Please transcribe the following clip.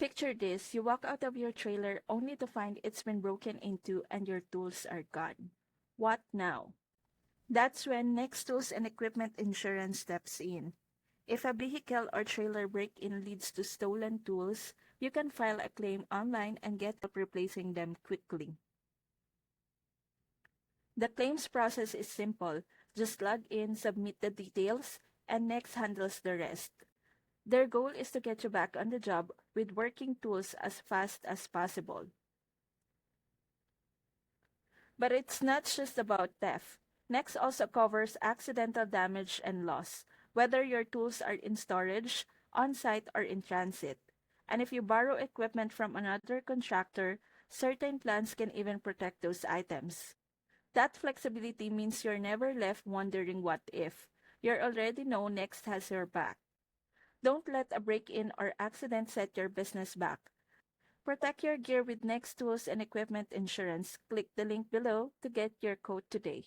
Picture this, you walk out of your trailer only to find it's been broken into and your tools are gone. What now? That's when Next Tools and Equipment Insurance steps in. If a vehicle or trailer break-in leads to stolen tools, you can file a claim online and get help replacing them quickly. The claims process is simple. Just log in, submit the details, and Next handles the rest. Their goal is to get you back on the job with working tools as fast as possible. But it's not just about theft. Next also covers accidental damage and loss, whether your tools are in storage, on site, or in transit. And if you borrow equipment from another contractor, certain plans can even protect those items. That flexibility means you're never left wondering what if. You already know Next has your back. Don't let a break-in or accident set your business back. Protect your gear with Next Tools and Equipment Insurance. Click the link below to get your quote today.